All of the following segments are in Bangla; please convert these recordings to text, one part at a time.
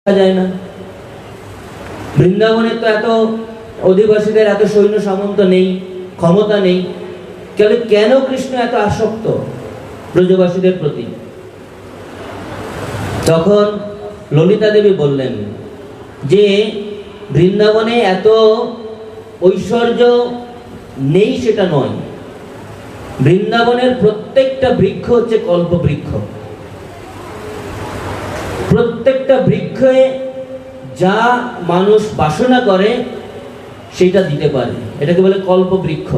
যায় না। বৃন্দাবনের তো এত অধিবাসীদের এত সৈন্য সামন্ত নেই, ক্ষমতা নেই, কেন কৃষ্ণ এত আসক্ত ব্রজবাসীদের প্রতি? তখন ললিতা দেবী বললেন যে বৃন্দাবনে এত ঐশ্বর্য নেই সেটা নয়, বৃন্দাবনের প্রত্যেকটা বৃক্ষ হচ্ছে কল্পবৃক্ষ। প্রত্যেকটা বৃক্ষে যা মানুষ বাসনা করে সেটা দিতে পারে, এটাকে বলে কল্পবৃক্ষ।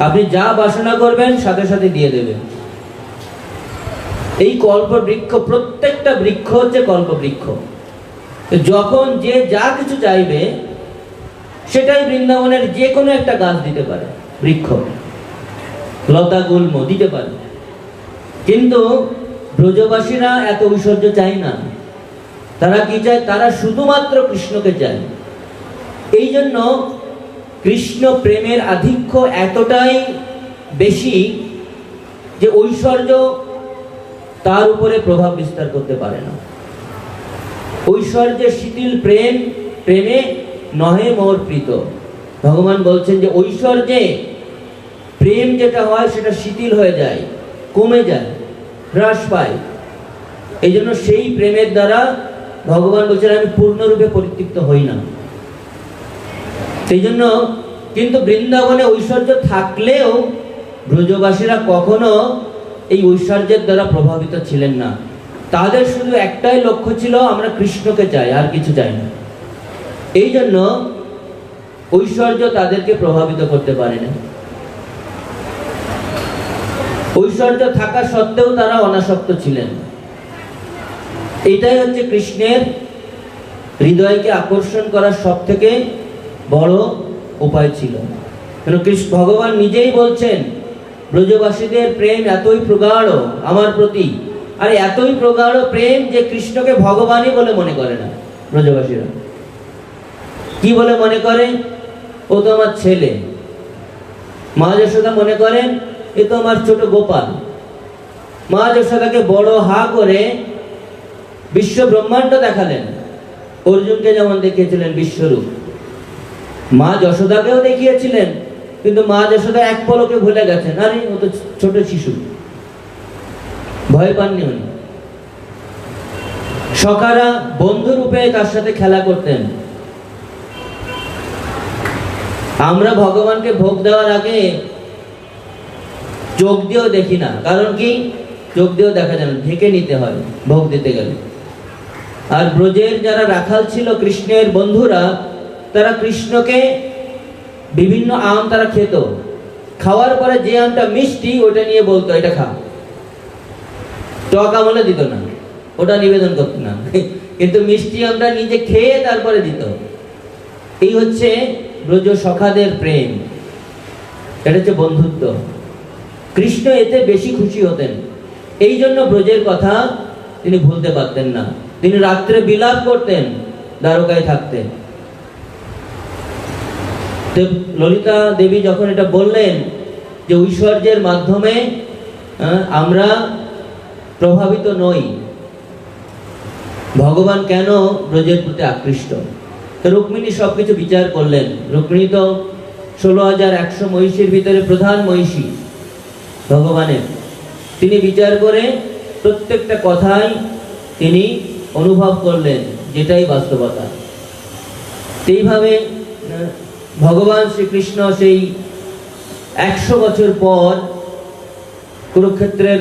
আপনি যা বাসনা করবেন সাথে সাথে দিয়ে দেবেন। এই কল্পবৃক্ষ, প্রত্যেকটা বৃক্ষ হচ্ছে কল্পবৃক্ষ। যখন যে যা কিছু চাইবে সেটাই বৃন্দাবনের যে কোনো একটা গাছ দিতে পারে, বৃক্ষ, লতা গুল্ম দিতে পারে। কিন্তু ব্রজবাসীরা এত ঐশ্বর্য চায় না। তারা কি চায়? তারা শুধুমাত্র কৃষ্ণকে চায়। এই জন্য কৃষ্ণ প্রেমের আধিক্য এতটাই বেশি যে ঐশ্বর্য তার উপরে প্রভাব বিস্তার করতে পারে না। ঐশ্বর্যের শিথিল প্রেমে নহে মোর প্রীত। ভগবান বলছেন যে ঐশ্বর্যে প্রেম যেটা হয় সেটা শিথিল হয়ে যায়, কমে যায়, হ্রাস পায়। এই জন্য সেই প্রেমের দ্বারা ভগবান বলছেন আমি পূর্ণরূপে পরিতৃপ্ত হই না। সেই জন্য কিন্তু বৃন্দাবনে ঐশ্বর্য থাকলেও ব্রজবাসীরা কখনো এই ঐশ্বর্যের দ্বারা প্রভাবিত ছিলেন না। তাদের শুধু একটাই লক্ষ্য ছিল, আমরা কৃষ্ণকে চাই, আর কিছু চাই না। এই জন্য ঐশ্বর্য তাদেরকে প্রভাবিত করতে পারে না। ঐশ্বর্য থাকা সত্ত্বেও তারা অনাসক্ত ছিলেন। এটাই হচ্ছে কৃষ্ণের হৃদয়কে আকর্ষণ করার সব থেকে বড় উপায় ছিল। কেন কৃষ্ণ ভগবান নিজেই বলছেন ব্রজবাসীদের প্রেম এতই প্রগাঢ় আমার প্রতি, আর এতই প্রগাঢ় প্রেম যে কৃষ্ণকে ভগবানই বলে মনে করে না ব্রজবাসীরা। কি বলে মনে করে? ও তো আমার ছেলে। মা যশোদা মনে করেন এ তো আমার ছোট গোপাল। মা যশোদাকে বড় হা করে বিশ্ব ব্রহ্মাণ্ড দেখালেন। অর্জুনকে যেমন দেখিয়েছিলেন বিশ্বরূপ, মা যশোদাকেও দেখিয়েছিলেন, কিন্তু মা যশোদা এক পলকে ভুলে গেছেন, আরে ও তো ছোট শিশু, ভয় পাননি উনি। সখারা বন্ধুরূপে তার সাথে খেলা করতেন। আমরা ভগবানকে ভোগ দেওয়ার আগে চোখ দিয়েও দেখি না। কারণ কি? চোখ দিয়েও দেখা যায় না, ঢেকে নিতে হয় ভোগ দিতে গেলে। আর ব্রজের যারা রাখাল ছিল, কৃষ্ণের বন্ধুরা, তারা কৃষ্ণকে বিভিন্ন আম তারা খেত। খাওয়ার পরে যে আমটা মিষ্টি ওটা নিয়ে বলতো এটা খা। টক আমলে দিত না, ওটা নিবেদন করতো না, কিন্তু মিষ্টি আমটা নিজে খেয়ে তারপরে দিত। এই হচ্ছে ব্রজ সখাদের প্রেম, এটা হচ্ছে বন্ধুত্ব। কৃষ্ণ এতে বেশি খুশি হতেন। এই জন্য ব্রজের কথা তিনি ভুলতে পারতেন না। তিনি রাত্রে বিলাপ করতেন দ্বারকায় থাকতেন। ললিতা দেবী যখন এটা বললেন যে ঐশ্বর্যের মাধ্যমে আমরা প্রভাবিত নই, ভগবান কেন ব্রজের প্রতি আকৃষ্ট? রুক্মিণী সবকিছু বিচার করলেন। রুক্মিণী তো 16,100 মহিষীর ভিতরে প্রধান মহিষী ভগবানের। তিনি বিচার করে প্রত্যেকটা কথাই তিনি অনুভব করলেন যেটাই বাস্তবতা। সেইভাবে ভগবান শ্রীকৃষ্ণ সেই 100 বছর পর কুরুক্ষেত্রের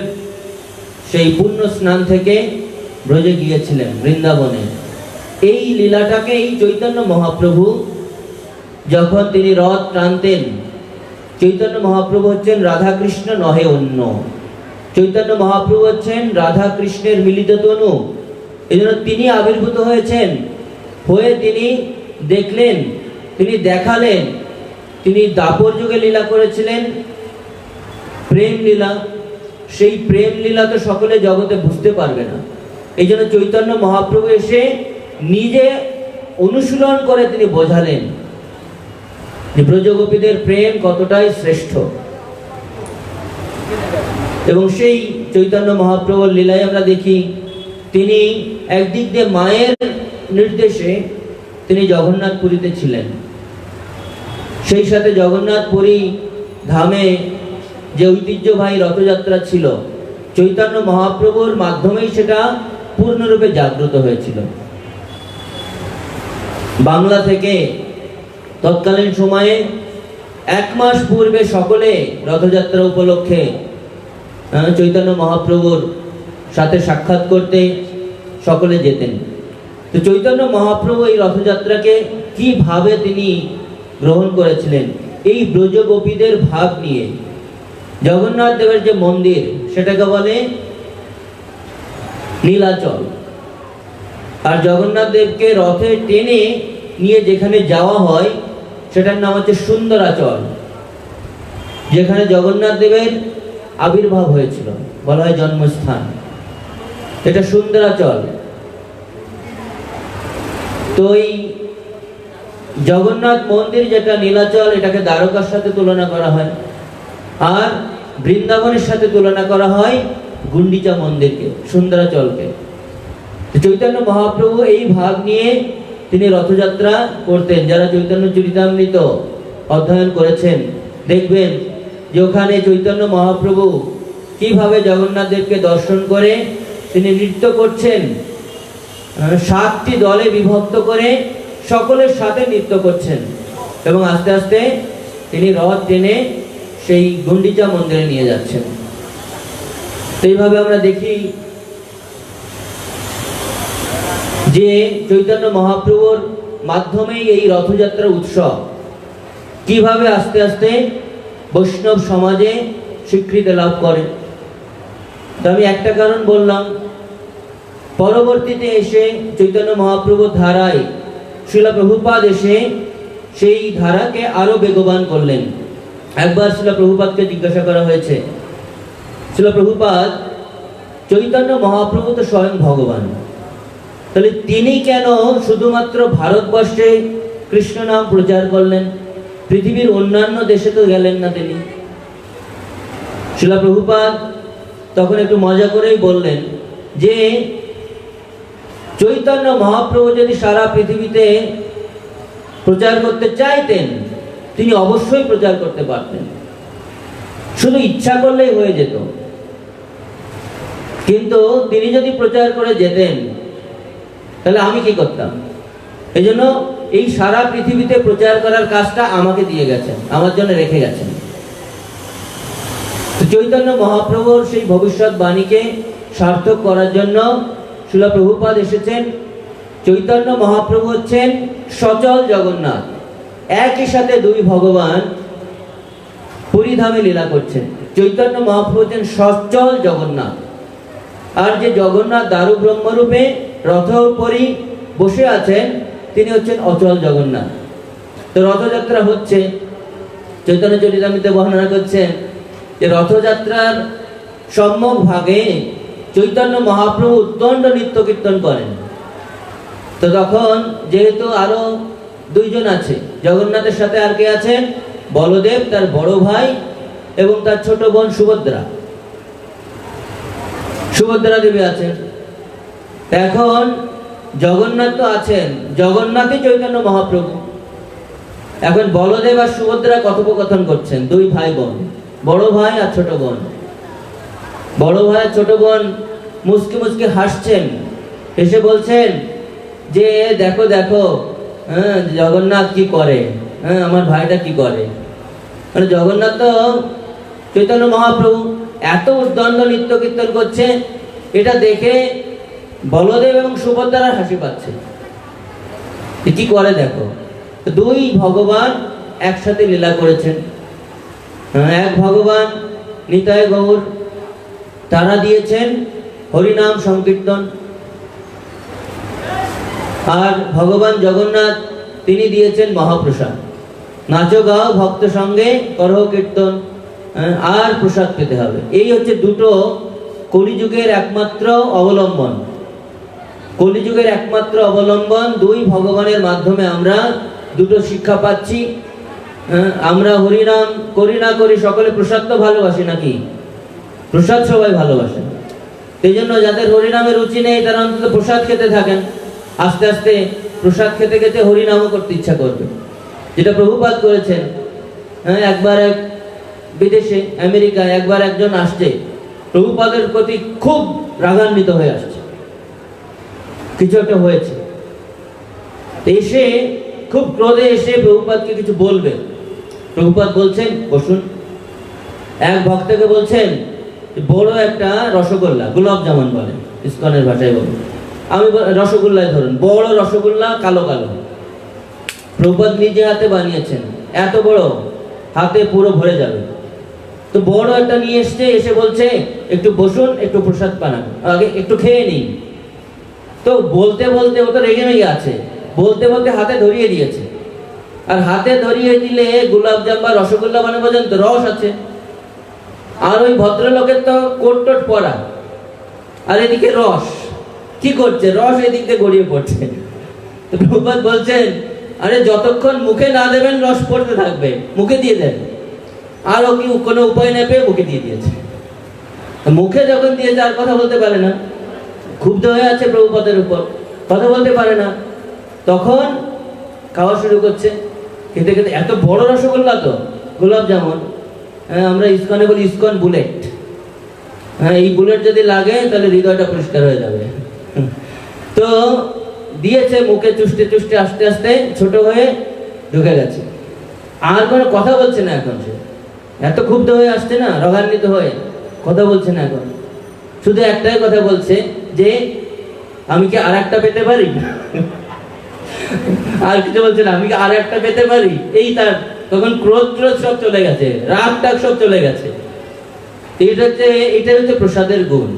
সেই পুণ্য স্নান থেকে ব্রজে গিয়েছিলেন, বৃন্দাবনে। এই লীলাটাকে এই চৈতন্য মহাপ্রভু যখন তিনি রথ টানতেন, চৈতন্য মহাপ্রভু হচ্ছেন রাধা কৃষ্ণ নহে অন্য। চৈতন্য মহাপ্রভু হচ্ছেন রাধা কৃষ্ণের মিলিত তনু। এই জন্য তিনি আবির্ভূত হয়েছেন, হয়ে তিনি দেখলেন, তিনি দেখালেন। তিনি দাপর যুগে লীলা করেছিলেন, প্রেম লীলা। সেই প্রেম লীলা তো সকলে জগতে বুঝতে পারবে না। এই জন্য চৈতন্য মহাপ্রভু এসে নিজে অনুশীলন করে তিনি বোঝালেন যে ব্রজগোপীদের প্রেম কতটাই শ্রেষ্ঠ। এবং সেই চৈতন্য মহাপ্রভুর লীলায় আমরা দেখি তিনি একদিক দিয়ে মায়ের নির্দেশে তিনি জগন্নাথপুরীতে ছিলেন, সেই সাথে জগন্নাথপুরী ধামে যে ঐতিহ্যবাহী রথযাত্রা ছিল, চৈতন্য মহাপ্রভুর মাধ্যমেই সেটা পূর্ণরূপে জাগ্রত হয়েছিল। বাংলা থেকে তৎকালীন সময়ে 1 মাস পূর্বে সকলে রথযাত্রা উপলক্ষে চৈতন্য মহাপ্রভুর সাথে সাক্ষাৎ করতে সকলে যেতেন। তো চৈতন্য মহাপ্রভু এই রথযাত্রাকে কিভাবে তিনি গ্রহণ করেছিলেন, এই ব্রজগোপীদের ভাব নিয়ে। জগন্নাথ দেবের যে মন্দির সেটাকে বলে নীলাচল, আর জগন্নাথ দেবকে রথে টেনে নিয়ে যেখানে যাওয়া হয় সেটার নাম হচ্ছে সুন্দরাচল, যেখানে জগন্নাথ দেবের আবির্ভাব হয়েছিল, বলা হয় জন্মস্থান, এটা সুন্দরাচল। তো এই জগন্নাথ মন্দির যেটা নীলাচল, এটাকে দ্বারকার সাথে তুলনা করা হয়, আর বৃন্দাবনের সাথে তুলনা করা হয় গুন্ডিচা মন্দিরকে, সুন্দরাচলকে। চৈতন্য মহাপ্রভু এই ভাগ নিয়ে তিনি রথযাত্রা করতেন। যারা চৈতন্য চরিতামৃত অধ্যয়ন করেছেন দেখবেন যে ওখানে চৈতন্য মহাপ্রভু কিভাবে জগন্নাথ দেবকে দর্শন করে তিনি নৃত্য করছেন, 7টি দলে বিভক্ত করে সকলের সাথে নৃত্য করছেন, এবং আস্তে আস্তে তিনি রথ টেনে সেই গুন্ডিচা মন্দিরে নিয়ে যাচ্ছেন। এইভাবে আমরা দেখি যে চৈতন্য মহাপ্রভুর মাধ্যমেই এই রথযাত্রা উৎসব কিভাবে আস্তে আস্তে বৈষ্ণব সমাজে স্বীকৃতি লাভ করে। তো আমি একটা কারণ বললাম, পরবর্তীতে এসে চৈতন্য মহাপ্রভুর ধারায় শ্রীল প্রভুপাদ এসে সেই ধারাকে আরো বেগবান করলেন। একবার শ্রীল প্রভুপাদকে জিজ্ঞাসা করা হয়েছে, শ্রীল প্রভুপাদ, চৈতন্য মহাপ্রভু তো স্বয়ং ভগবান, তাহলে তিনি কেন শুধুমাত্র ভারতবর্ষে কৃষ্ণ নাম প্রচার করলেন, পৃথিবীর অন্যান্য দেশে তো গেলেন না তিনি? শ্রীল প্রভুপাদ তখন একটু মজা করেই বললেন যে চৈতন্য মহাপ্রভু যদি সারা পৃথিবীতে প্রচার করতে চাইতেন তিনি অবশ্যই প্রচার করতে পারতেন, শুধু ইচ্ছা করলেই হয়ে যেত। কিন্তু তিনি যদি প্রচার করে যেতেন তাহলে আমি কি করতাম? এজন্য এই সারা পৃথিবীতে প্রচার করার কাজটা আমাকে দিয়ে গেছেন, আমার জন্য রেখে গেছেন। চৈতন্য মহাপ্রভুর সেই ভবিষ্যৎবাণীকে সার্থক করার জন্য শ্রীল প্রভুপাদ এসেছেন। চৈতন্য মহাপ্রভু হচ্ছেন সচল জগন্নাথ, একই সাথে দুই ভগবান পুরীধামে লীলা করছেন। চৈতন্য মহাপ্রভু হচ্ছেন সচল জগন্নাথ, আর যে জগন্নাথ দারু ব্রহ্মরূপে রথের উপরই বসে আছেন তিনি হচ্ছেন অচল জগন্নাথ। তো রথযাত্রা হচ্ছে, চৈতন্য চরিতামৃতে বর্ণনা করছেন যে রথযাত্রার সম্মুখ ভাগে চৈতন্য মহাপ্রভু উদ্দণ্ড নৃত্য কীর্তন করেন। তো তখন যেহেতু আরো 2 জন আছে, জগন্নাথের সাথে আর কে আছেন? বলদেব, তার বড় ভাই এবং তার ছোট বোন সুভদ্রা, সুভদ্রা দেবী আছেন। এখন জগন্নাথ তো আছেন, জগন্নাথই চৈতন্য মহাপ্রভু। এখন বলদেব আর সুভদ্রা কথোপকথন করছেন, 2 ভাই বোন, বড় ভাই আর ছোট বোন। বড় ভাই আর ছোট বোন মুসকি মুসকি হাসছেন, হেসে বলছেন যে দেখো দেখো, জগন্নাথ কি করে, আমার ভাইটা কি করে। মানে জগন্নাথ তো চৈতন্য মহাপ্রভু এত উদ্দণ্ড নৃত্য কীর্তন করছে, এটা দেখে বলদেব এবং সুভদ্রার হাসি পাচ্ছে। কি করে দেখো, 2 ভগবান একসাথে লীলা করেছেন। এক ভগবান নিতাই গৌর, তারা দিয়েছেন হরিনাম সংকীর্তন, আর ভগবান জগন্নাথ তিনি দিয়েছেন মহাপ্রসাদ। নাচো গাও ভক্ত সঙ্গে করহ কীর্তন, আর প্রসাদ পেতে হবে। এই হচ্ছে 2 কলিযুগের একমাত্র অবলম্বন। কলিযুগের একমাত্র অবলম্বন, 2 ভগবানের মাধ্যমে আমরা 2 শিক্ষা পাচ্ছি। আমরা হরিনাম করি না করি সকলে প্রসাদ তো ভালোবাসি নাকি? প্রসাদ সবাই ভালোবাসে। সেই জন্য যাদের হরিনামে রুচি নেই তারা অন্তত প্রসাদ খেতে থাকেন, আস্তে আস্তে প্রসাদ খেতে খেতে হরিনামও করতে ইচ্ছা করবে, যেটা প্রভুপাদ করেছেন। হ্যাঁ, একবার এক বিদেশে আমেরিকায় একবার একজন আসছে, প্রভুপাদের প্রতি খুব রাগান্বিত হয়ে আসছে, কিছু একটা হয়েছে, এসে খুব ক্রোধে এসে প্রভুপাদকে কিছু বলবে। প্রভুপাদ বলছেন বসুন। এক ভক্তকে বলছেন বড় একটা রসগোল্লা, গোলাপ জামুন বলে ইসকনের ভাষায় বলে, আমি রসগোল্লায় ধরুন, বড় রসগোল্লা কালো কালো, প্রভুপাদ নিজে হাতে বানিয়েছেন, এত বড়, হাতে পুরো ভরে যাবে। তো বড় একটা নিয়ে এসছে, এসে বলছে একটু বসুন, একটু প্রসাদ পান, আগে একটু খেয়ে নিন। তো বলতে বলতে, ও তো রেগে মেগে আছে, বলতে বলতে হাতে ধরিয়ে দিয়েছে। আর হাতে ধরিয়ে দিলে গোলাপ জাম বা রসগোল্লা মানে বোঝেন তো, রস আছে, আর ওই ভদ্রলোকের তো কোট টোট পরা, আর এদিকে রস, কি করছে, রস এদিক দিয়ে গড়িয়ে পড়ছে। তো প্রভুপাদ বলছেন আরে যতক্ষণ মুখে না দেবেন রস পড়তে থাকবে, মুখে দিয়ে দেন। আর ও কি কোনো উপায় না পেয়ে মুখে দিয়ে দিয়েছে। মুখে যখন দিয়েছে আর কথা বলতে পারে না, ক্ষুব্ধ হয়ে আছে প্রভুপাদের উপর, কথা বলতে পারে না। তখন খাওয়া শুরু করছে, খেতে খেতে, এত বড় রসগোল্লা তো, গোলাপ জামুন, আমরা ইসকনে বলি ইসকন বুলেট। হ্যাঁ, এই বুলেট যদি লাগে তাহলে হৃদয়টা পরিষ্কার হয়ে যাবে। তো দিয়েছে, মুখে চুষতে চুষতে আস্তে আস্তে ছোট হয়ে ঢুকে গেছে, আর কোনো কথা বলছে না। এখন সে এত ক্ষুব্ধ হয়ে আসছে না, রাগান্বিত হয়ে কথা বলছে না, এখন শুধু একটাই কথা বলছে যে আমি কি আর একটা পেতে পারি, আর কিছু বলছে না, আমি কি আর একটা পেতে পারি। এই তার তখন ক্রোধ ক্রোধ সব চলে গেছে, রাগ টাগ সব চলে গেছে। এটা হচ্ছে প্রসাদের গুণ।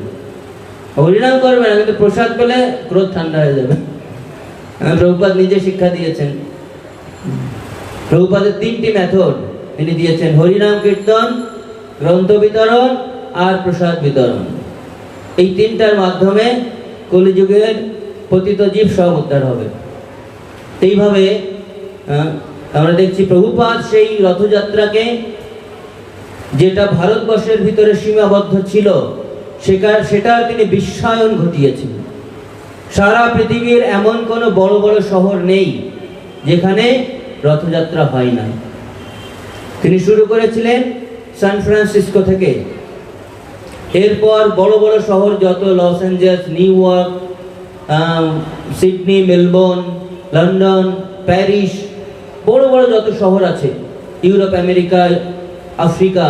হরিনাম করবে না, কিন্তু প্রসাদ পেলে ক্রোধ ঠান্ডা হয়ে যাবে। প্রভুপাদ নিজে শিক্ষা দিয়েছেন। প্রভুপাদের 3টি মেথড তিনি দিয়েছেন: হরিনাম কীর্তন, গ্রন্থ বিতরণ আর প্রসাদ বিতরণ। এই 3টার মাধ্যমে কলিযুগের পতিত জীব সব উদ্ধার হবে। এইভাবে আমরা দেখছি প্রভুপাদ সেই রথযাত্রাকে, যেটা ভারতবর্ষের ভিতরে সীমাবদ্ধ ছিল, সেটার তিনি বিশ্বায়ন ঘটিয়েছেন। সারা পৃথিবীর এমন কোনো বড় বড় শহর নেই যেখানে রথযাত্রা হয় না। তিনি শুরু করেছিলেন সান ফ্রান্সিসকো থেকে, এরপর বড় বড় শহর যত, Los Angeles, New York, Sydney, Melbourne, London, Paris, বড় বড় যত শহর আছে, ইউরোপ, আমেরিকা, আফ্রিকা,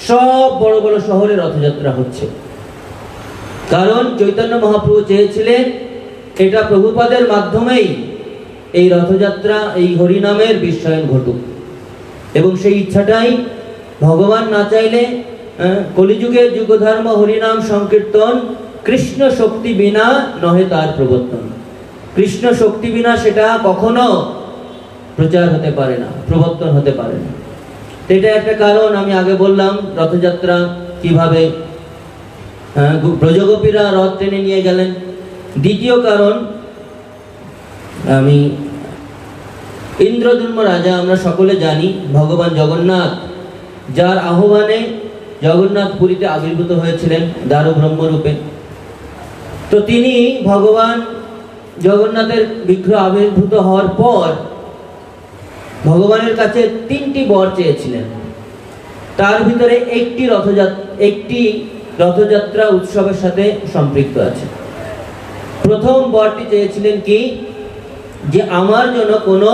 সব বড় বড় শহরে রথযাত্রা হচ্ছে। কারণ চৈতন্য মহাপ্রভু চেয়েছিলেন এটা প্রভুপাদের মাধ্যমেই এই রথযাত্রা, এই হরিনামের বিশ্বায়ন ঘটুক, এবং সেই ইচ্ছাটাই ভগবান না চাইলে কলিযুগের যুগধর্ম হরিনাম সংকীর্তন কৃষ্ণ শক্তি বিনা নহে তার প্রবর্তন। কৃষ্ণ শক্তি বিনা সেটা কখনো প্রচার হতে পারে না, প্রবর্তন হতে পারে না। এটা একটা কারণ। আমি আগে বললাম রথযাত্রা কিভাবে ব্রজগোপীরা রথ টেনে নিয়ে গেলেন। দ্বিতীয় কারণ, আমি ইন্দ্রদুম্ন রাজা, আমরা সকলে জানি ভগবান জগন্নাথ, যার আহ্বানে জগন্নাথ পুরীতে আবির্ভূত হয়েছিলেন দারু ব্রহ্মরূপে। তো তিনি ভগবান জগন্নাথের বিগ্রহ আবির্ভূত হওয়ার পর ভগবানের কাছে 3টি বর চেয়েছিলেন। তার ভিতরে একটি রথযাত্রা উৎসবের সাথে সম্পৃক্ত আছে। প্রথম বরটি চেয়েছিলেন কি, যে আমার জন্য কোনো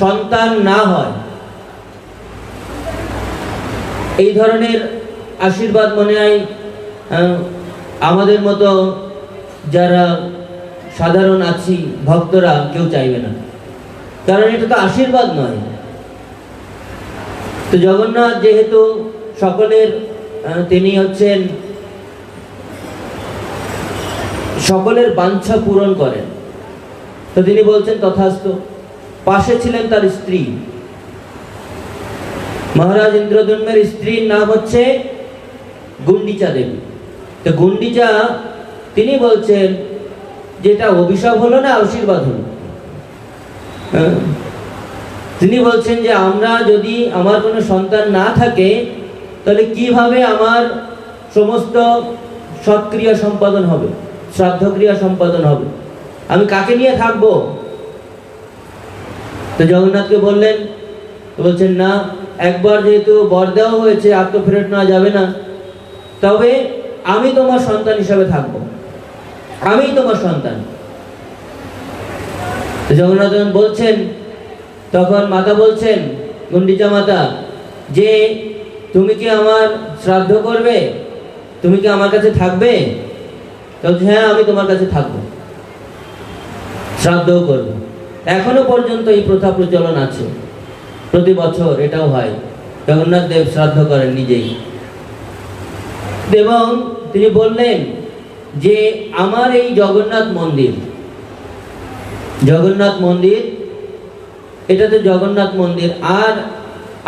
সন্তান না হয়। এই ধরনের আশীর্বাদ মনে হয় আমাদের মতো যারা সাধারণ আছি ভক্তরা কেউ চাইবে না, কারণ এটা তো আশীর্বাদ নয়। তো জগন্নাথ যেহেতু সকলের, তিনি হচ্ছেন সকলের বাঞ্ছা পূরণ করেন, তো তিনি বলছেন তথাস্তু। পাশে ছিলেন তার স্ত্রী, মহারাজ ইন্দ্রদ্যুম্নের স্ত্রীর নাম হচ্ছে গুন্ডিচা দেবী। তো গুন্ডিচা, তিনি বলছেন যেটা অভিশাপ হলো না আশীর্বাদ হলো। তিনি বলছেন যে আমরা যদি, আমার কোনো সন্তান না থাকে, তাহলে কিভাবে আমার সমস্ত সৎক্রিয়া সম্পাদন হবে, শ্রাদ্ধক্রিয়া সম্পাদন হবে, আমি কাকে নিয়ে থাকবো? তো জগন্নাথকে বললেন, তো বলছেন না, একবার যেহেতু বর দেওয়া হয়েছে আর তো ফেরত নেওয়া যাবে না, তবে আমি তোমার সন্তান হিসাবে থাকবো, আমি তোমার সন্তান। তো জগন্নাথ বলছেন, তখন মাতা বলছেন, গুন্ডিচা মাতা, যে তুমি কি আমার শ্রাদ্ধ করবে, তুমি কি আমার কাছে থাকবে? তো হ্যাঁ, আমি তোমার কাছে থাকবো, শ্রাদ্ধও করবো। এখনো পর্যন্ত এই প্রথা প্রচলন আছে, প্রতি বছর এটাও হয়, জগন্নাথ দেব শ্রাদ্ধ করেন নিজেই। এবং তিনি বললেন যে আমার এই জগন্নাথ মন্দির, জগন্নাথ মন্দির, এটা তো জগন্নাথ মন্দির, আর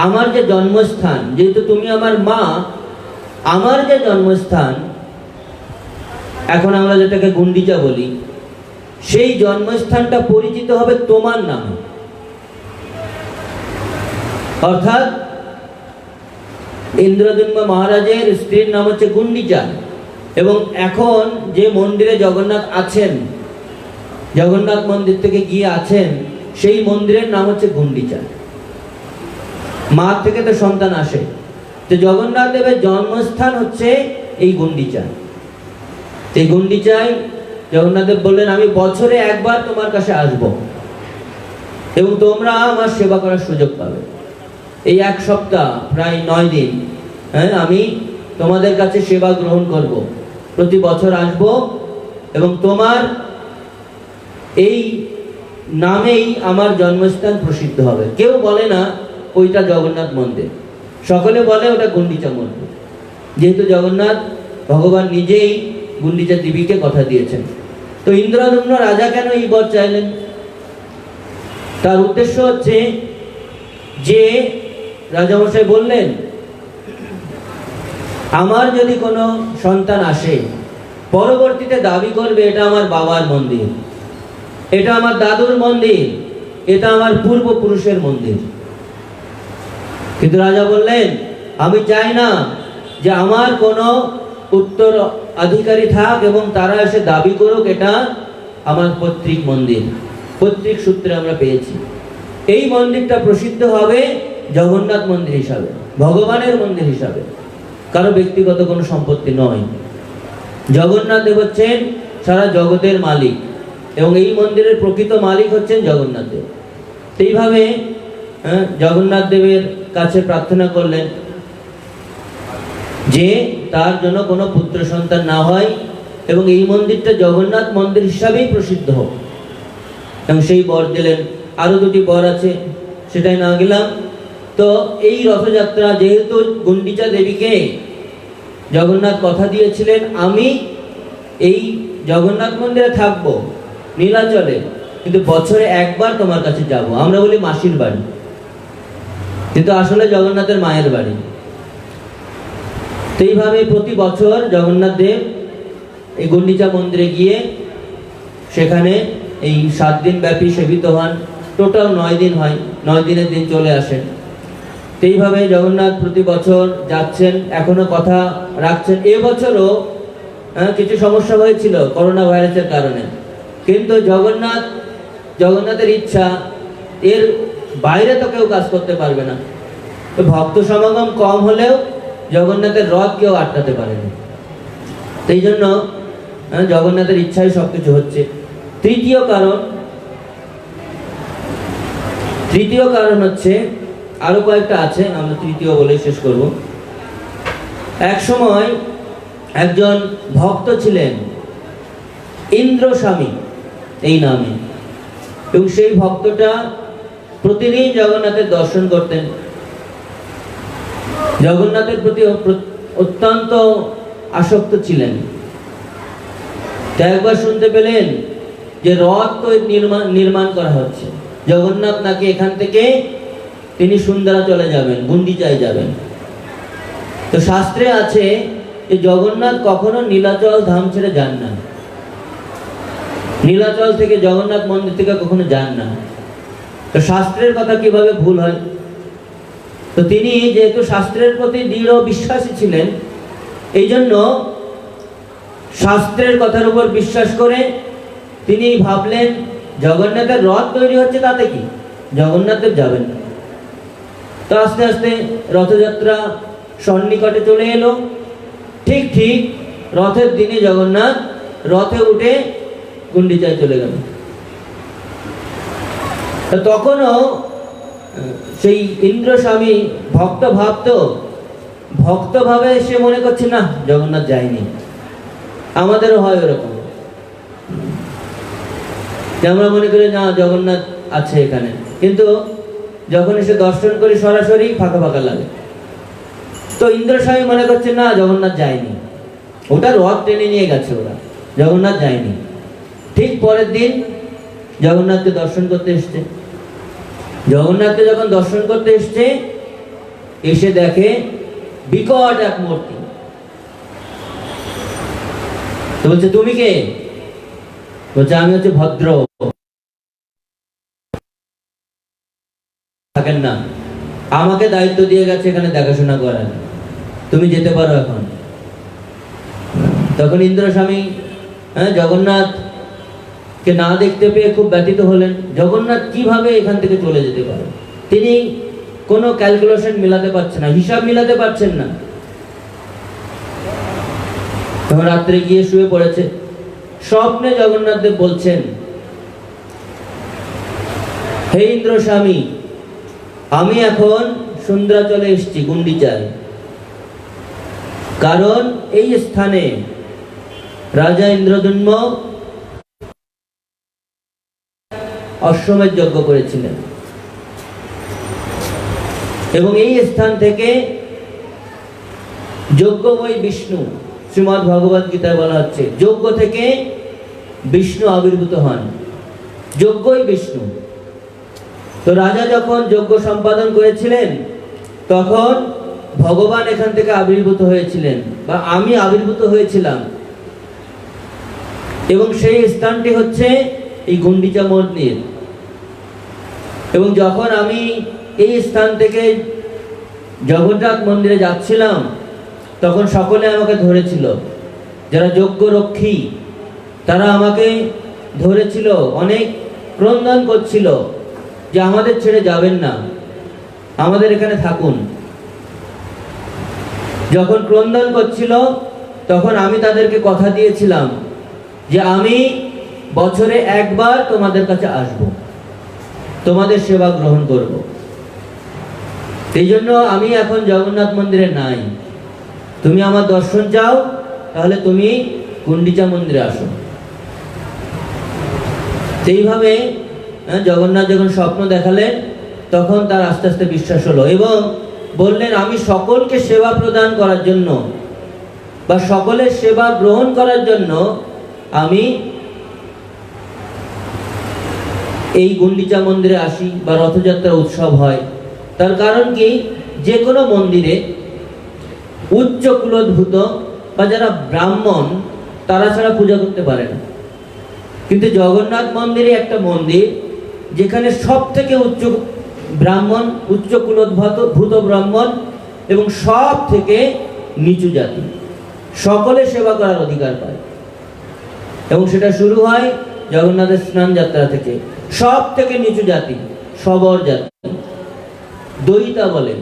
আমার যে জন্মস্থান, যেহেতু তুমি আমার মা, আমার যে জন্মস্থান, এখন আমরা যেটাকে গুন্ডিচা বলি, সেই জন্মস্থানটা পরিচিত হবে তোমার নামে। অর্থাৎ ইন্দ্রদ্যুম্ন মহারাজের স্ত্রীর নাম হচ্ছে গুন্ডিচা, এবং এখন যে মন্দিরে জগন্নাথ আছেন, জগন্নাথ মন্দির থেকে গিয়ে আছেন, সেই মন্দিরের নাম হচ্ছে গুন্ডিচা। মা থেকে তো সন্তান আসে, তো জগন্নাথ দেবের জন্মস্থান হচ্ছে এই গুন্ডিচা। এই গুন্ডিচায় জগন্নাথ দেব বললেন, আমি বছরে একবার তোমার কাছে আসব এবং তোমরা আমার সেবা করার সুযোগ পাবে। এই এক সপ্তাহ, প্রায় 9 দিন, হ্যাঁ, আমি তোমাদের কাছে সেবা গ্রহণ করব, প্রতি বছর আসব, এবং তোমার এই নামেই আমার জন্মস্থান প্রসিদ্ধ হবে। কেউ বলে না ওইটা জগন্নাথ মন্দির, সকলে বলে ওটা গুন্ডিচা মন্দির, যেহেতু জগন্নাথ ভগবান নিজেই গুন্ডিচা দেবীকে কথা দিয়েছেন। তো ইন্দ্রদ্যুম্ন রাজা কেন এই বর চাইলেন? তার উদ্দেশ্য হচ্ছে যে রাজামশাই বললেন, আমার যদি কোনো সন্তান আসে, পরবর্তীতে দাবি করবে এটা আমার বাবার মন্দির, এটা আমার দাদুর মন্দির, এটা আমার পূর্বপুরুষের মন্দির। কিন্তু রাজা বললেন, আমি চাই না যে আমার কোনো উত্তর অধিকারী থাক এবং তারা এসে দাবি করুক এটা আমার পৈতৃক মন্দির, পৈতৃক সূত্রে আমরা পেয়েছি। এই মন্দিরটা প্রসিদ্ধ হবে জগন্নাথ মন্দির হিসাবে, ভগবানের মন্দির হিসাবে, কারো ব্যক্তিগত কোনো সম্পত্তি নয়। জগন্নাথ দেব হচ্ছেন সারা জগতের মালিক, এবং এই মন্দিরের প্রকৃত মালিক হচ্ছেন জগন্নাথ দেব। এইভাবে জগন্নাথ দেবের কাছে প্রার্থনা করলেন যে তার জন্য কোনো পুত্র সন্তান না হয় এবং এই মন্দিরটা জগন্নাথ মন্দির হিসাবেই প্রসিদ্ধ হোক, এবং সেই বর দিলেন। আরো 2টি বর আছে, সেটাই না গেলাম। তো এই রথযাত্রা, যেহেতু গুন্ডিচা দেবীকে জগন্নাথ কথা দিয়েছিলেন, আমি এই জগন্নাথ মন্দিরে থাকবো নীলাচলে, কিন্তু বছরে একবার তোমার কাছে যাব। আমরা বলি মাসির বাড়ি, কিন্তু আসলে জগন্নাথের মায়ের বাড়ি। তো এইভাবে প্রতি বছর জগন্নাথ দেব এই গুন্ডিচা মন্দিরে গিয়ে সেখানে এই 7 দিন ব্যাপী সেবিত হন। টোটাল 9 দিন হয়, 9 দিনের দিন চলে আসেন। তো এইভাবে জগন্নাথ প্রতি বছর যাচ্ছেন, এখনো কথা রাখছেন। এবছরও কিছু সমস্যা হয়েছিল করোনা ভাইরাসের কারণে, কিন্তু জগন্নাথের ইচ্ছা, এর বাইরে তো কেউ কাজ করতে পারবে না। তো ভক্ত সমাগম কম হলেও জগন্নাথের রথ কেউ আটকাতে পারেনি। সেই জন্য জগন্নাথের ইচ্ছায় সবকিছু হচ্ছে। তৃতীয় কারণ হচ্ছে, আরো কয়েকটা আছে, আমরা তৃতীয় বলে শেষ করব। এক সময় একজন ভক্ত ছিলেন ইন্দ্রস্বামী এই নামে, এবং সেই ভক্তটা প্রতিদিন জগন্নাথের দর্শন করতেন, জগন্নাথের প্রতি অত্যন্ত আসক্ত ছিলেন। তো একবার শুনতে পেলেন যে রথ তো নির্মাণ করা হচ্ছে, জগন্নাথ নাকি এখান থেকে তিনি সুন্দরা চলে যাবেন, গুন্ডিচায় যাবেন। তো শাস্ত্রে আছে যে জগন্নাথ কখনো নীলাচল ধাম ছেড়ে যান না, নীলাচল থেকে জগন্নাথ মন্দির থেকে কখনো যান না। তো শাস্ত্রের কথা কিভাবে ভুল হয়? তো তিনি যেহেতু শাস্ত্রের প্রতি দৃঢ় বিশ্বাসী ছিলেন, এই জন্য শাস্ত্রের কথার উপর বিশ্বাস করে তিনি ভাবলেন জগন্নাথের রথ তৈরি হচ্ছে, তাতে কি, জগন্নাথদেব যাবেন না। তো আস্তে আস্তে রথযাত্রা সন্নিকটে চলে এলো। ঠিক ঠিক রথের দিনে জগন্নাথ রথে উঠে গুন্ডিচায় চলে গেল। তখনও সেই ইন্দ্রস্বামী ভক্ত ভাবে সে মনে করছে না জগন্নাথ যায়নি। আমাদেরও হয় ওরকম, যে আমরা মনে করি না জগন্নাথ আছে এখানে, কিন্তু যখন এসে দর্শন করি সরাসরি ফাঁকা ফাঁকা লাগে। তো ইন্দ্রস্বামী মনে করছে না জগন্নাথ যায়নি, ওটা রথ টেনে নিয়ে গেছে, ওরা জগন্নাথ যায়নি। ঠিক পরের দিন জগন্নাথকে দর্শন করতে এসছে। জগন্নাথকে যখন দর্শন করতে এসছে, এসে দেখে বিকট এক মূর্তি। তো বলছে তুমি কে? বলছে আমি হচ্ছে ভদ্র, থাকেন না, আমাকে দায়িত্ব দিয়ে গেছে এখানে দেখাশোনা করার, তুমি যেতে পারো এখন। তখন ইন্দ্রস্বামী জগন্নাথ কে না দেখতে পেয়ে খুব ব্যথিত হলেন। জগন্নাথ কিভাবে এখান থেকে চলে যেতে পারে? তিনি কোনো ক্যালকুলেশন মিলাতে পারছেন না, হিসাব মিলাতে পারছেন না। তখন রাত্রে গিয়ে শুয়ে পড়েছে। স্বপ্নে জগন্নাথ দেব বলছেন, হে ইন্দ্রস্বামী, আমি এখন সুন্দ্রাচলে এসেছি, গুন্ডিচায়, কারণ এই স্থানে রাজা ইন্দ্রদ্যুম্ন অশ্বমেধ যজ্ঞ করেছিলেন, এবং এই স্থান থেকে যজ্ঞময় বিষ্ণু, শ্রীমদ্ ভগবদ গীতায় বলা হচ্ছে যজ্ঞ থেকে বিষ্ণু আবির্ভূত হন, যজ্ঞই বিষ্ণু। তো রাজা যখন যজ্ঞ সম্পাদন করেছিলেন তখন ভগবান এখান থেকে আবির্ভূত হয়েছিলেন, বা আমি আবির্ভূত হয়েছিলাম, এবং সেই স্থানটি হচ্ছে এই গুন্ডিচা মন্দির। এবং যখন আমি এই স্থান থেকে জগন্নাথ মন্দিরে যাচ্ছিলাম তখন সকলে আমাকে ধরেছিল, যারা যজ্ঞ রক্ষী তারা আমাকে ধরেছিল, অনেক ক্রন্দন করছিল যে আমাদের ছেড়ে যাবেন না, আমাদের এখানে থাকুন। যখন ক্রন্দন করছিল তখন আমি তাদেরকে কথা দিয়েছিলাম যে আমি বছরে একবার তোমাদের কাছে আসব, তোমাদের সেবা গ্রহণ করব। এই জন্য আমি এখন জগন্নাথ মন্দিরে নাই, তুমি আমার দর্শন চাও তাহলে তুমি গুন্ডিচা মন্দিরে আসো। এইভাবে জগন্নাথ যখন স্বপ্ন দেখালেন তখন তার আস্তে আস্তে বিশ্বাস হলো, এবং বললেন আমি সকলকে সেবা প্রদান করার জন্য বা সকলের সেবা গ্রহণ করার জন্য আমি এই গুন্ডিচা মন্দিরে আসি, বা রথযাত্রা উৎসব হয়। তার কারণ কি, যে কোনো মন্দিরে উচ্চ কুলোদ্ভূত বা যারা ব্রাহ্মণ তারা ছাড়া পূজা করতে পারে না। কিন্তু জগন্নাথ মন্দিরে একটা মন্দির যেখানে সব থেকে উচ্চ ব্রাহ্মণ, উচ্চ কুলোদ্ভূত ব্রাহ্মণ এবং সব থেকে নিচু জাতি সকলে সেবা করার অধিকার পায়, এবং সেটা শুরু হয় জগন্নাথের স্নান যাত্রা থেকে। সব থেকে নিচু জাতি, সবর জাতি, দয়িতা বলে,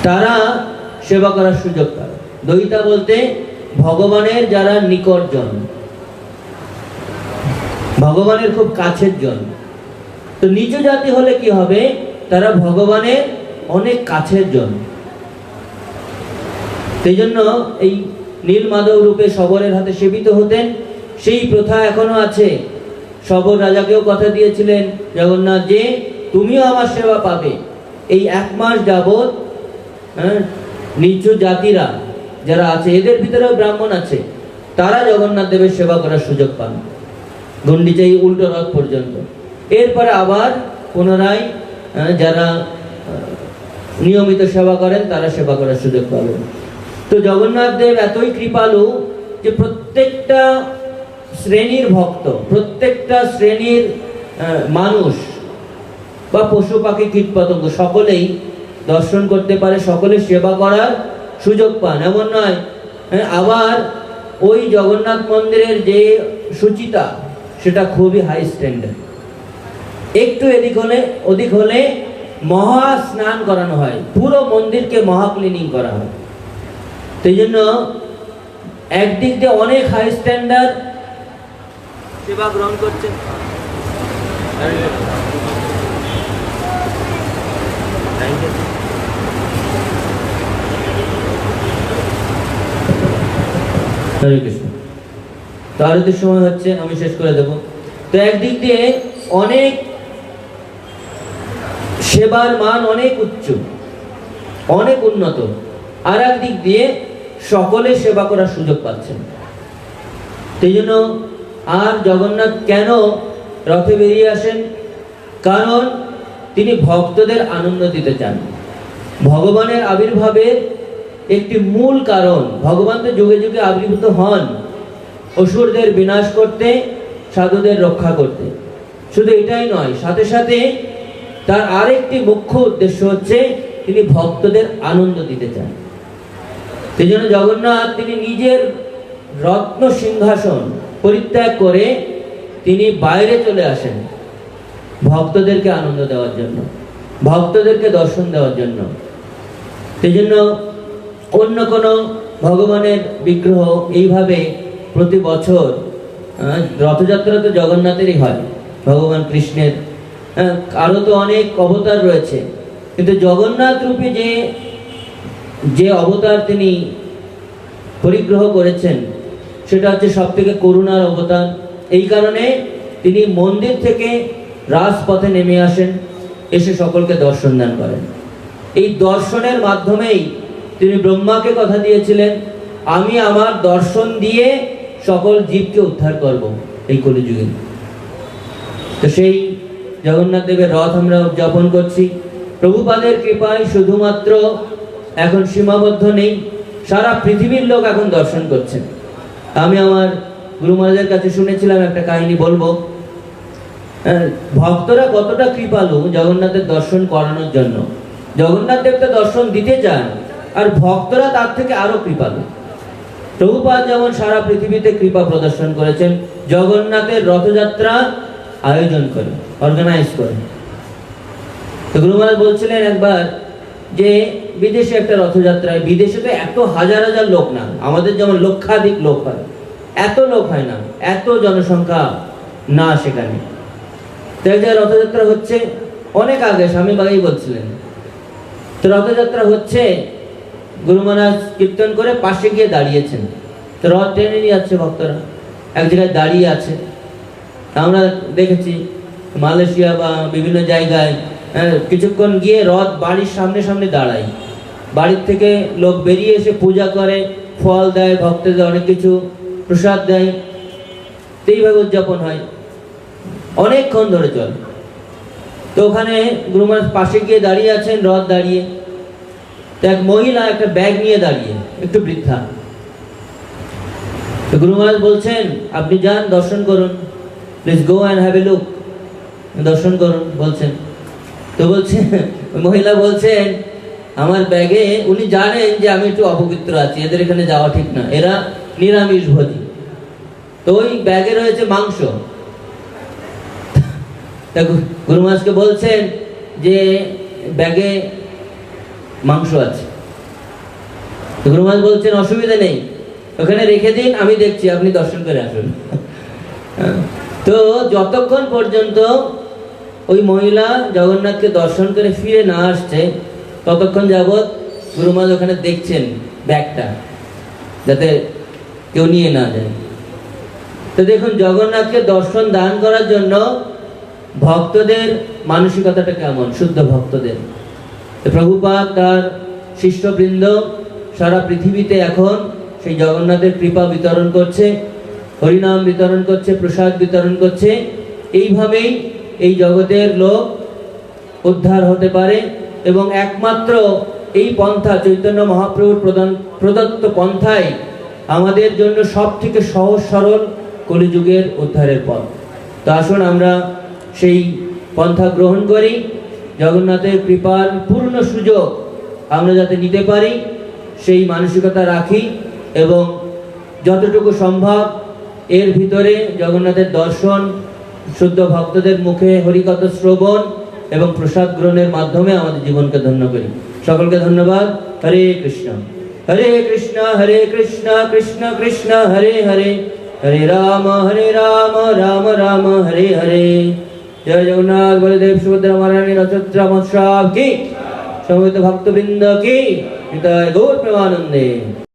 তারা সেবা করার সুযোগ পায়। দয়িতা বলতে ভগবানের যারা নিকটজন, ভগবানের খুব কাছের জন। তো নিচু জাতি হলে কি হবে, তারা ভগবানের অনেক কাছের জন। সেই জন্য এই নীলমাধব রূপে শবরের হাতে সেবিত হতেন। সেই প্রথা এখনো আছে। শবর রাজাকেও কথা দিয়েছিলেন জগন্নাথ যে তুমিও আমার সেবা পাবে। এই 1 মাস যাবৎ নিচু জাতিরা যারা আছে, এদের ভিতরেও ব্রাহ্মণ আছে, তারা জগন্নাথ দেবের সেবা করার সুযোগ পান গুন্ডিচাই উল্টো রথ পর্যন্ত। এরপরে আবার পুনরায় যারা নিয়মিত সেবা করেন তারা সেবা করার সুযোগ পাবেন। তো জগন্নাথ দেব এতই কৃপালু যে প্রত্যেকটা শ্রেণীর ভক্ত, প্রত্যেকটা শ্রেণীর মানুষ বা পশু পাখি কীটপতঙ্গ সকলেই দর্শন করতে পারে, সকলে সেবা করার সুযোগ পান। এমন নয় হ্যাঁ, আবার ওই জগন্নাথ মন্দিরের যে সুচিতা সেটা খুবই হাই স্ট্যান্ডার্ড। একটু এদিক হলে ওদিক হলে মহা স্নান করানো হয়, পুরো মন্দিরকে মহা ক্লিনিং করা হয়। সেই জন্য একদিক দিয়ে অনেক হাই স্ট্যান্ডার্ড সেবা গ্রহণ করছেন। হরে কৃষ্ণ। তো আরতির সময় হচ্ছে, আমি শেষ করে দেব। তো একদিক দিয়ে অনেক সেবার মান অনেক উচ্চ, অনেক উন্নত, আর একদিক দিয়ে সকলে সেবা করার সুযোগ পাচ্ছেন। সেই জন্য আর জগন্নাথ কেন রথে বেরিয়ে আসেন? কারণ তিনি ভক্তদের আনন্দ দিতে চান। ভগবানের আবির্ভাবের একটি মূল কারণ, ভগবান তো যুগে যুগে আবির্ভূত হন অসুরদের বিনাশ করতে, সাধুদের রক্ষা করতে। শুধু এটাই নয়, সাথে সাথে তার আরেকটি মুখ্য উদ্দেশ্য হচ্ছে তিনি ভক্তদের আনন্দ দিতে চান। সেই জন্য জগন্নাথ তিনি নিজের রত্ন সিংহাসন পরিত্যাগ করে তিনি বাইরে চলে আসেন ভক্তদেরকে আনন্দ দেওয়ার জন্য, ভক্তদেরকে দর্শন দেওয়ার জন্য। সেই জন্য অন্য কোনো ভগবানের বিগ্রহ এইভাবে প্রতি বছর, রথযাত্রা তো জগন্নাথেরই হয়, ভগবান কৃষ্ণের, আরও তো অনেক অবতার রয়েছে, কিন্তু জগন্নাথ রূপে যে অবতার তিনি পরিগ্রহ করেছেন সেটা হচ্ছে সব থেকে করুণার অবতার। এই কারণে তিনি মন্দির থেকে রাজপথে নেমে আসেন, এসে সকলকে দর্শন দান করেন। এই দর্শনের মাধ্যমেই তিনি ব্রহ্মাকে কথা দিয়েছিলেন, আমি আমার দর্শন দিয়ে সকল জীবকে উদ্ধার করব এই কলিযুগে। তো সেই জগন্নাথ দেবের রথ আমরা উদযাপন করছি। প্রভুপাদের কৃপায় শুধুমাত্র এখন সীমাবদ্ধ নেই, সারা পৃথিবীর লোক এখন দর্শন করছেন। আমি আমার গুরু মহারাজের কাছে শুনেছিলাম, একটা কাহিনী বলবো। ভক্তরা কতটা কৃপালু জগন্নাথের দর্শন করানোর জন্য। জগন্নাথ দেবকে দর্শন দিতে চান, আর ভক্তরা তার থেকে আরো কৃপালু। প্রভুপাদ যেমন সারা পৃথিবীতে কৃপা প্রদর্শন করেছেন, জগন্নাথের রথযাত্রা আয়োজন করে, অর্গানাইজ করে। তো গুরু মহারাজ বলছিলেন একবার যে বিদেশে একটা রথযাত্রায়, বিদেশে তো এত হাজার হাজার লোক না, আমাদের যেমন লক্ষাধিক লোক হয়, এত লোক হয় না, এত জনসংখ্যা না সেখানে। তো এক জায়গায় রথযাত্রা হচ্ছে, অনেক আগে স্বামী বাগাই বলছিলেন। তো রথযাত্রা হচ্ছে, গুরু মহারাজ কীর্তন করে পাশে গিয়ে দাঁড়িয়েছেন। তো রথ টেনে নিয়ে যাচ্ছে, ভক্তরা এক জায়গায় দাঁড়িয়ে আছে। আমরা দেখেছি মালয়েশিয়া বা বিভিন্ন জায়গায় কিছুক্ষণ গিয়ে রথ বাড়ির সামনে সামনে দাঁড়ায়, বাড়ির থেকে লোক বেরিয়ে এসে পূজা করে, ফল দেয়, ভক্তদের অনেক কিছু প্রসাদ দেয়। তো এইভাবে উদযাপন হয়, অনেকক্ষণ ধরে চলে। তো ওখানে গুরু মহারাজ পাশে গিয়ে দাঁড়িয়ে আছেন, রথ দাঁড়িয়ে। তো এক মহিলা একটা ব্যাগ নিয়ে দাঁড়িয়ে, একটু বৃদ্ধা। তো গুরু মহারাজ বলছেন, আপনি যান, দর্শন করুন, please go and have a look, দর্শন করুন বলছেন। তো বলছে, মহিলা বলছেন, আমার ব্যাগে, উনি জানেন যে আমি একটু অপবিত্র আছি, এদের এখানে যাওয়া ঠিক না, এরা নিরামিষ ভোজী। তো ওই ব্যাগে রয়েছে মাংস। গুরু মহারাজকে বলছেন যে ব্যাগে মাংস আছে। তো গুরু মহারাজ বলছেন, অসুবিধা নেই, ওখানে রেখে দিন, আমি দেখছি, আপনি দর্শন করে আসুন। তো যতক্ষণ পর্যন্ত ওই মহিলা জগন্নাথকে দর্শন করে ফিরে না আসছে, ততক্ষণ যাবৎ গুরু মহারাজ ওখানে দেখছেন ব্যাগটা, যাতে কেউ নিয়ে না যায়। তো দেখুন জগন্নাথকে দর্শন দান করার জন্য ভক্তদের মানসিকতাটা কেমন, শুদ্ধ ভক্তদের। প্রভুপাদ তার শিষ্যবৃন্দ সারা পৃথিবীতে এখন সেই জগন্নাথের কৃপা বিতরণ করছে, হরিনাম বিতরণ করছে, প্রসাদ বিতরণ করছে। এইভাবেই এই জগতের লোক উদ্ধার হতে পারে, এবং একমাত্র এই পন্থা, চৈতন্য মহাপ্রভুর প্রদত্ত পন্থাই আমাদের জন্য সব থেকে সহজ সরল কলিযুগের উদ্ধারের পথ। তো আসুন আমরা সেই পন্থা গ্রহণ করি, জগন্নাথের কৃপার পূর্ণ সুযোগ আমরা যাতে নিতে পারি সেই মানসিকতা রাখি, এবং যতটুকু সম্ভব এর ভিতরে জগন্নাথের দর্শন, শুদ্ধ ভক্তদের মুখে হরিকথা শ্রবণ এবং প্রসাদ গ্রহণের মাধ্যমে আমাদের জীবনকে ধন্য করি। সকলকে ধন্যবাদ। হরে কৃষ্ণ হরে কৃষ্ণ কৃষ্ণ কৃষ্ণ হরে হরে, হরে রাম রাম রাম হরে হরে। জয় জগন্নাথ বলদেব সুভদ্রা মহারানী রথযাত্রা মহোৎসব কি, সমবেত ভক্তবৃন্দ কি, গৌর প্রেমানন্দে।